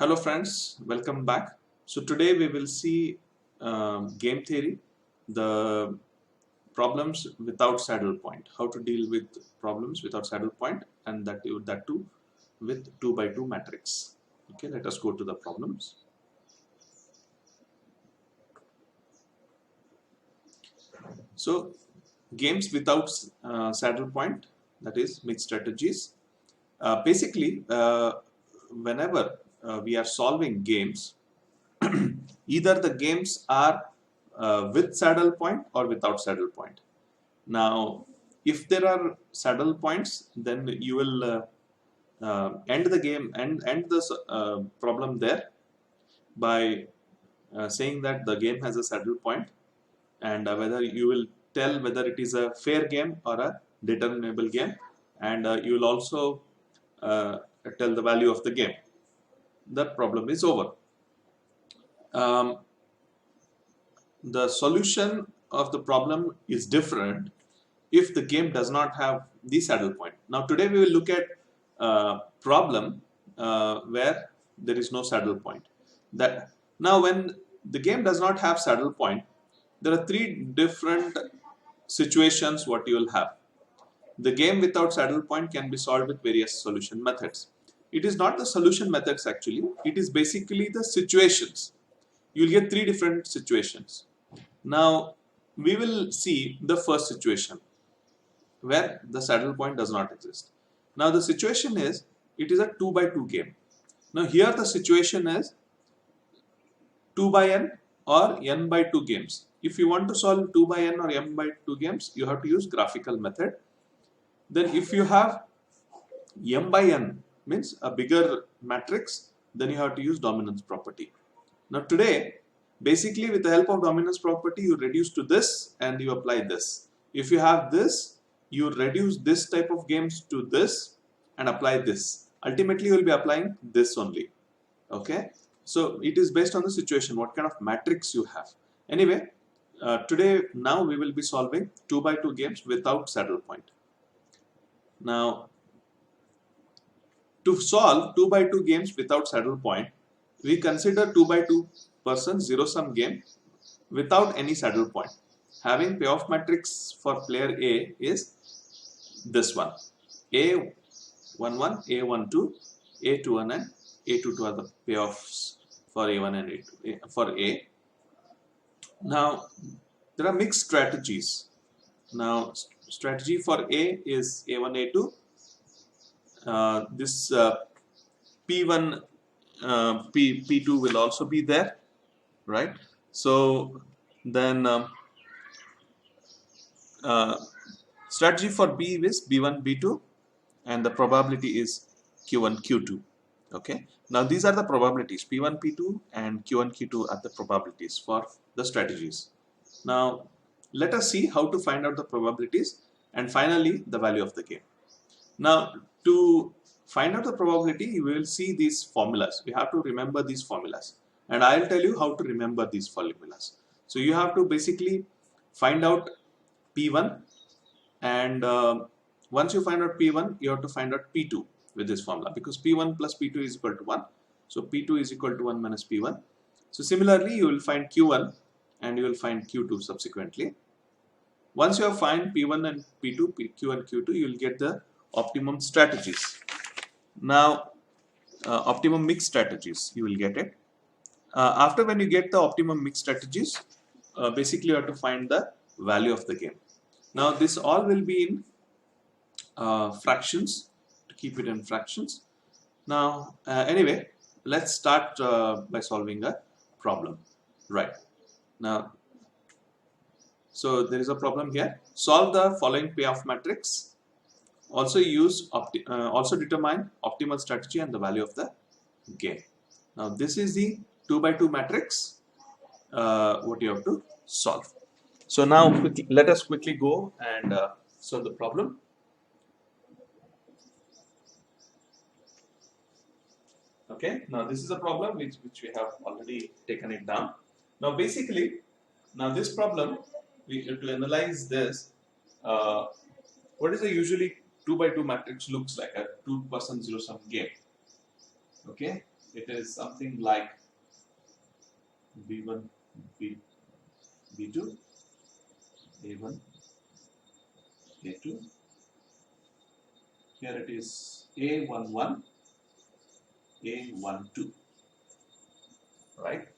Hello friends, welcome back. So today we will see game theory, the problems without saddle point, how to deal with problems without saddle point, and that too with 2 by 2 matrix. Okay, let us go to the problems. So games without saddle point, that is mixed strategies. Basically, whenever we are solving games, either the games are with saddle point or without saddle point. Now, if there are saddle points, then you will end the game and end the problem there by saying that the game has a saddle point, and whether you will tell whether it is a fair game or a determinable game, and you will also tell the value of the game. That problem is over. The solution of the problem is different if the game does not have the saddle point. Now today we will look at a problem where there is no saddle point. Now when the game does not have saddle point, there are three different situations what you will have. The game without saddle point can be solved with various solution methods. It is not the solution methods actually, it is basically the situations. You will get three different situations. Now we will see the first situation where the saddle point does not exist. Now the situation is, it is a 2 by 2 game. Now here the situation is 2 by n or n by 2 games. If you want to solve 2 by n or n by 2 games, you have to use graphical method. Then if you have m by n, means a bigger matrix, then you have to use dominance property. Now today, basically with the help of dominance property, you reduce to this and you apply this. If you have this, you reduce this type of games to this and apply this. Ultimately, you will be applying this only. Okay. So it is based on the situation, what kind of matrix you have. Anyway, now we will be solving 2 by 2 games without saddle point. Now, to solve 2 by 2 games without saddle point, we consider 2 by 2 person zero sum game without any saddle point. Having payoff matrix for player A is this one: A11, A12, A21, and A22 are the payoffs for A1 and A2 for A. Now there are mixed strategies. Now strategy for A is A1, A2. This P1, P2 will also be there, right? So then strategy for B is B1, B2, and the probability is Q1, Q2. Okay. Now these are the probabilities. P1, P2 and Q1, Q2 are the probabilities for the strategies. Now let us see how to find out the probabilities and finally the value of the game. Now to find out the probability, you will see these formulas. We have to remember these formulas, and I will tell you how to remember these formulas. So you have to basically find out P1, and once you find out P1, you have to find out P2 with this formula, because P1 plus P2 is equal to 1. So P2 is equal to 1 minus P1. So similarly, you will find Q1 and you will find Q2 subsequently. Once you have find P1 and P2, Q and Q2, you will get the optimum strategies. Now, optimum mixed strategies, you will get it. After when you get the optimum mixed strategies, basically you have to find the value of the game. Now this all will be in fractions, to keep it in fractions. Now anyway, let's start by solving a problem. Right. Now, so there is a problem here. Solve the following payoff matrix. Also also determine optimal strategy and the value of the game. Now this is the 2 by 2 matrix what you have to solve. So now let us quickly go and solve the problem. Okay, now this is a problem which we have already taken it down. Now basically, now this problem, we have to analyze this. What is the usually 2 by 2 matrix looks like, a 2-person zero sum game. Okay, it is something like B1, B2, A1, A2. Here it is A11, A12, right?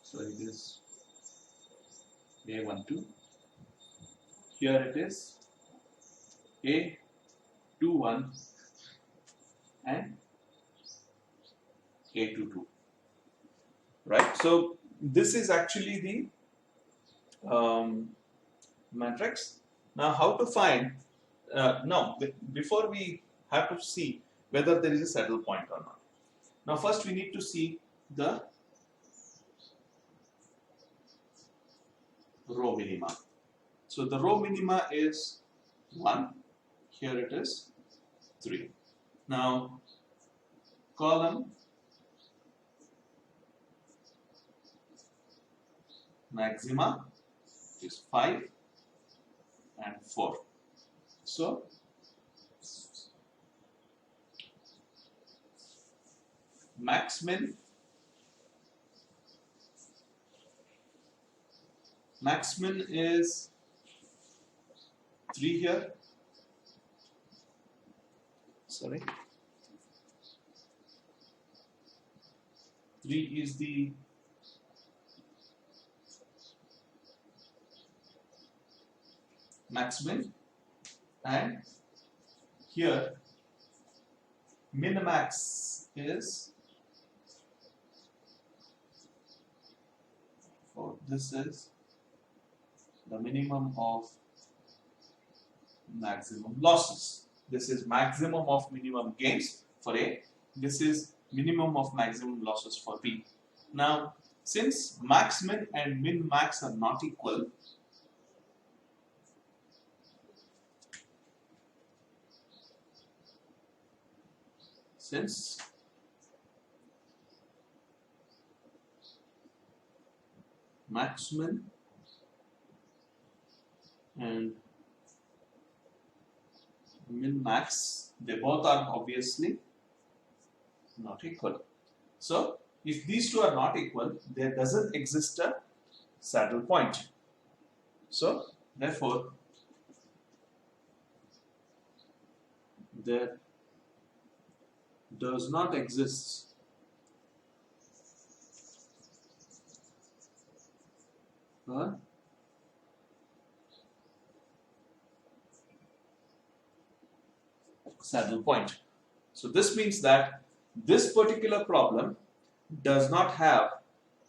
So it is A12. Here it is A21 and A22, right? So this is actually the matrix. Now, how to find? Now, before we have to see whether there is a saddle point or not. Now, first we need to see the row minima. So the row minima is 1. Here it is 3. Now, column maxima is 5 and 4. So max min is 3 here. Sorry. 3 is the max min, and here min max is, oh, this is the minimum of maximum losses. This is maximum of minimum gains for A. This is minimum of maximum losses for B. Now, since max min and min max are not equal, since max min and min max, they both are obviously not equal. So if these two are not equal, there doesn't exist a saddle point. So therefore there does not exist a saddle point. So this means that this particular problem does not have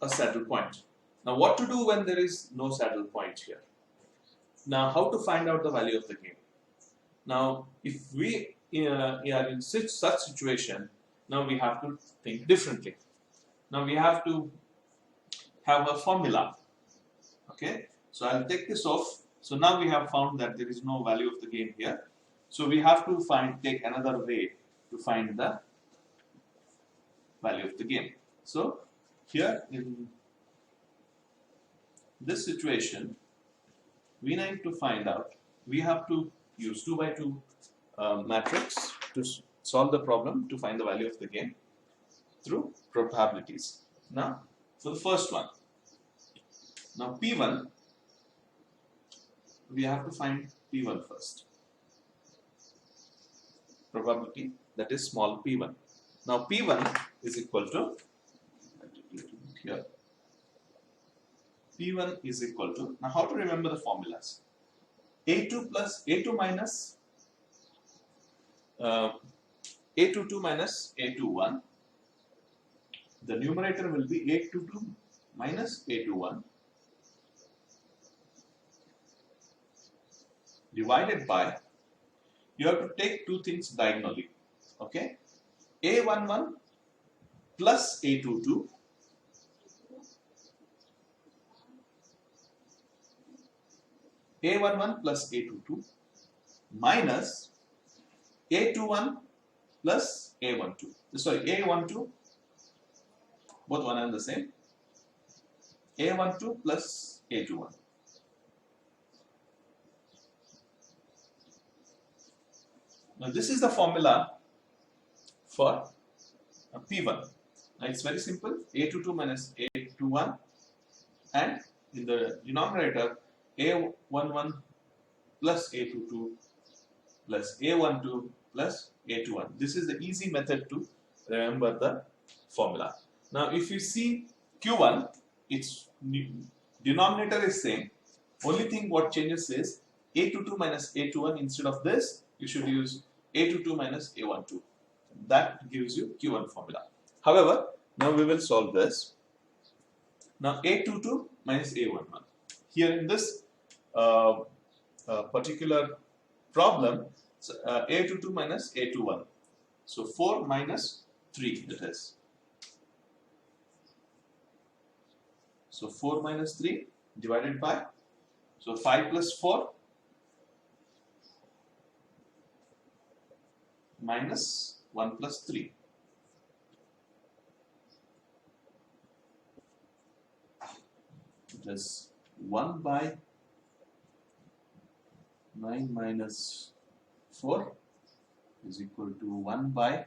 a saddle point. Now what to do when there is no saddle point here? Now how to find out the value of the game? Now if we are in such situation, now we have to think differently. Now we have to have a formula. Okay, so I'll take this off. So now we have found that there is no value of the game here. So we have to take another way to find the value of the game. So here in this situation, we need to find out, we have to use 2 by 2 matrix to solve the problem to find the value of the game through probabilities. Now for the first one, now P1, we have to find P1 first. Probability, that is small p1. Now p1 is equal to, here, p1 is equal to, now how to remember the formulas? A2 plus A2 minus A22 minus A21. The numerator will be A22 minus A21 divided by, you have to take two things diagonally, okay? A11 plus A22 A11 plus A22 minus A21 plus A12. Sorry, A12, both one and the same. A12 plus A21. Now this is the formula for P1. Now it's very simple, A22 minus A21, and in the denominator A11 plus A22 plus A12 plus A21. This is the easy method to remember the formula. Now if you see Q1, its denominator is same. Only thing what changes is A22 minus A21. Instead of this, you should use A22 minus A12. That gives you Q1 formula. However, now we will solve this. Now A22 minus A11. Here in this particular problem, A22 minus A21. So 4 minus 3 it is. So 4 minus 3 divided by, so 5 plus 4 minus 1 plus 3. It is 1 by 9 minus 4 is equal to 1 by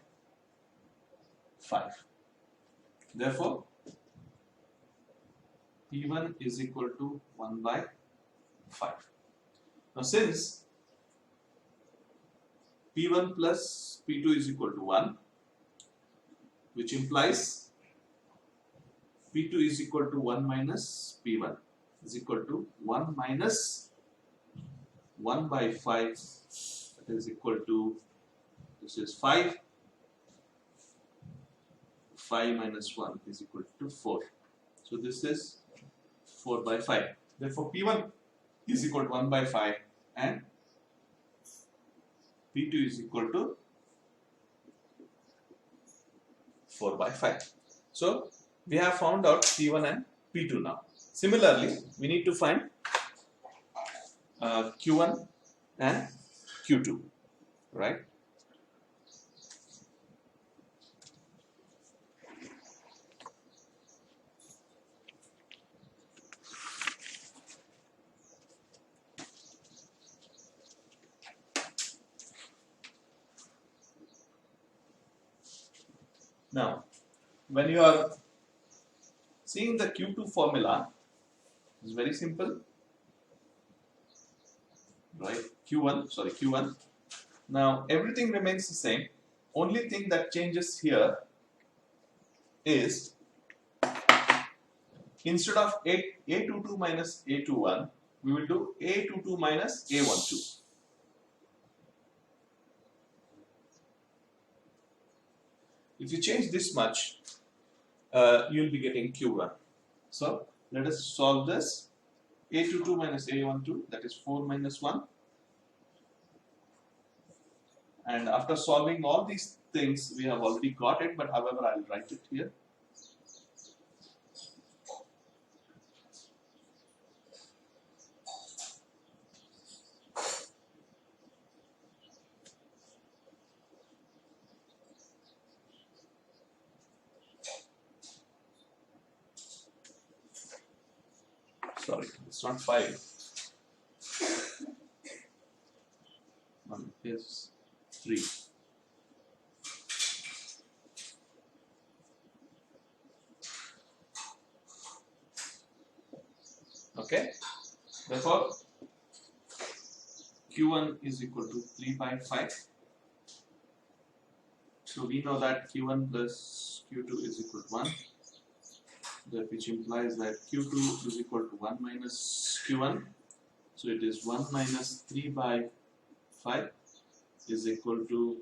5. Therefore, P1 is equal to 1 by 5. Now since P1 plus P2 is equal to 1, which implies P2 is equal to 1 minus P1 is equal to 1 minus 1 by 5, that is equal to, this is 5, 5 minus 1 is equal to 4. So this is 4 by 5. Therefore P1 is equal to 1 by 5 and P2 is equal to 4 by 5. So we have found out P1 and P2 now. Similarly, we need to find Q1 and Q2, right? Now, when you are seeing the Q2 formula, it's very simple, right? Q1. Now, everything remains the same. Only thing that changes here is instead of A22 minus A21, we will do A22 minus A12. If you change this much, you will be getting Q1. So let us solve this. A22 minus A12, that is 4 minus 1. And after solving all these things, we have already got it, but however, I will write it here. Sorry, it's not 5. Here's 3. Okay, therefore Q1 is equal to 3 by 5. So we know that Q1 plus Q2 is equal to 1. That which implies that Q2 is equal to 1 minus Q1. So it is 1 minus 3 by 5 is equal to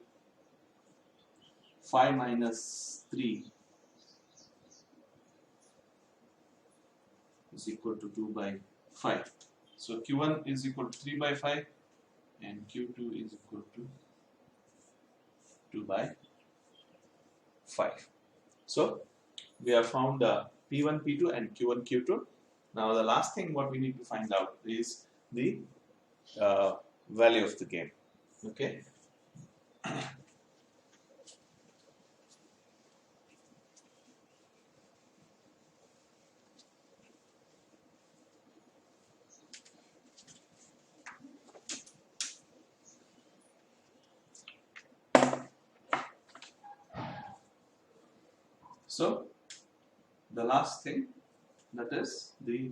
5 minus 3 is equal to 2 by 5. So Q1 is equal to 3 by 5 and Q2 is equal to 2 by 5. So we have found P1, P2 and Q1, Q2. Now the last thing what we need to find out is the value of the game. Okay. So the last thing, that is the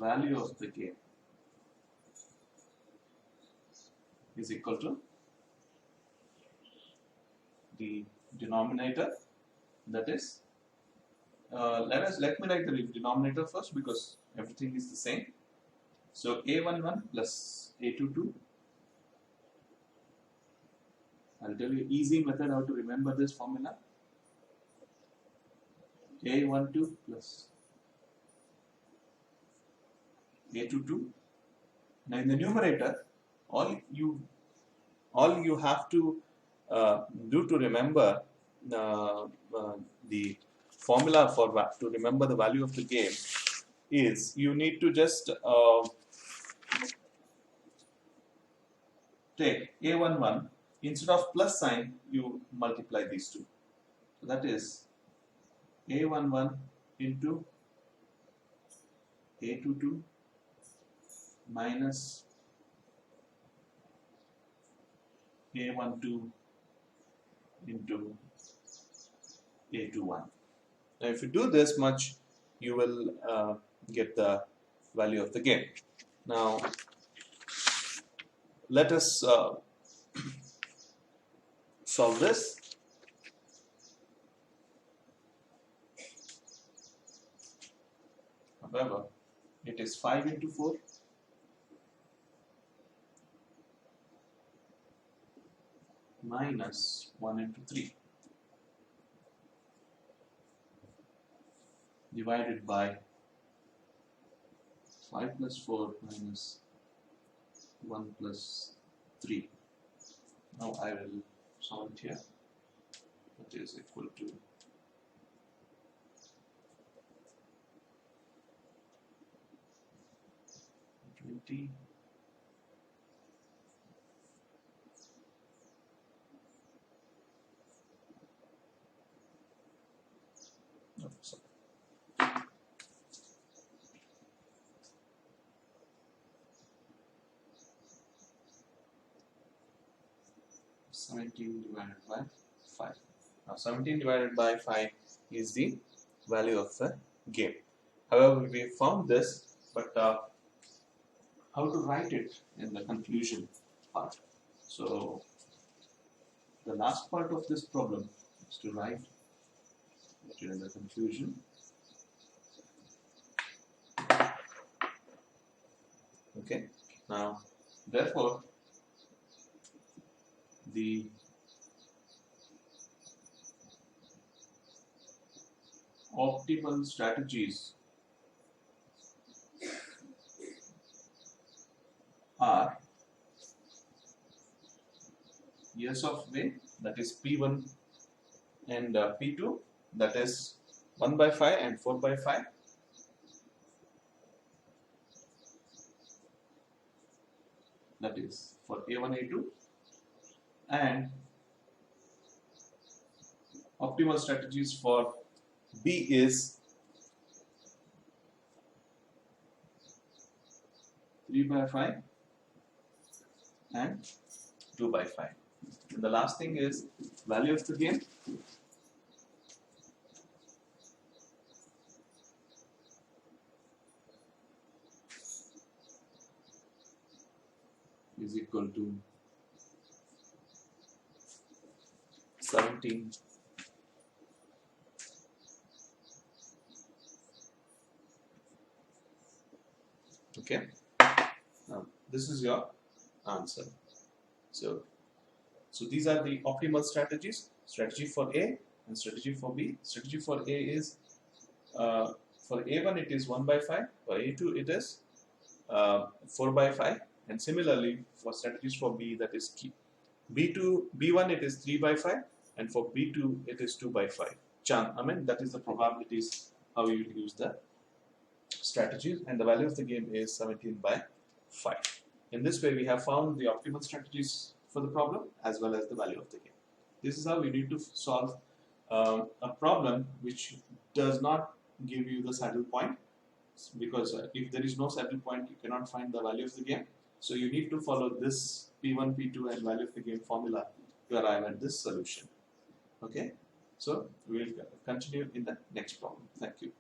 value of the game is equal to the denominator, that is let me write the denominator first because everything is the same. So A11 plus A22. I'll tell you easy method how to remember this formula. A12 plus A22. Now in the numerator, all you have to do to remember the formula to remember the value of the game is you need to just take A11, instead of plus sign you multiply these two. So that is A11 into A22 minus A12 into A21. Now if you do this much, you will get the value of the game. Now let us solve this. However, it is 5 into 4 minus 1 into 3 divided by 5 plus 4 minus 1 plus 3. Now I will solve it here. That is equal to 20 no, sorry. Divided by 5. Now 17 divided by 5 is the value of the game. However, we found this, but how to write it in the conclusion part. So the last part of this problem is to write it in the conclusion. Okay. Now, therefore, the optimal strategies are years of way, that is P1 and P2, that is 1 by 5 and 4 by 5. That is for A1, A2, and optimal strategies for B is 3 by 5 and 2 by 5. And the last thing is value of the game. Is equal to 17 okay. Now this is your answer. So these are the optimal strategies. Strategy for A and strategy for B. Strategy for A is for A1 it is 1 by 5, for A2 it is 4 by 5, and similarly for strategies for B, that is B1 it is 3 by 5, and for B2 it is 2 by 5. That is the probabilities how you use the strategies, and the value of the game is 17 by 5. In this way we have found the optimal strategies for the problem as well as the value of the game. This is how we need to solve a problem which does not give you the saddle point, because if there is no saddle point you cannot find the value of the game. So you need to follow this P1, P2 and value of the game formula to arrive at this solution. Okay, so we will continue in the next problem. Thank you.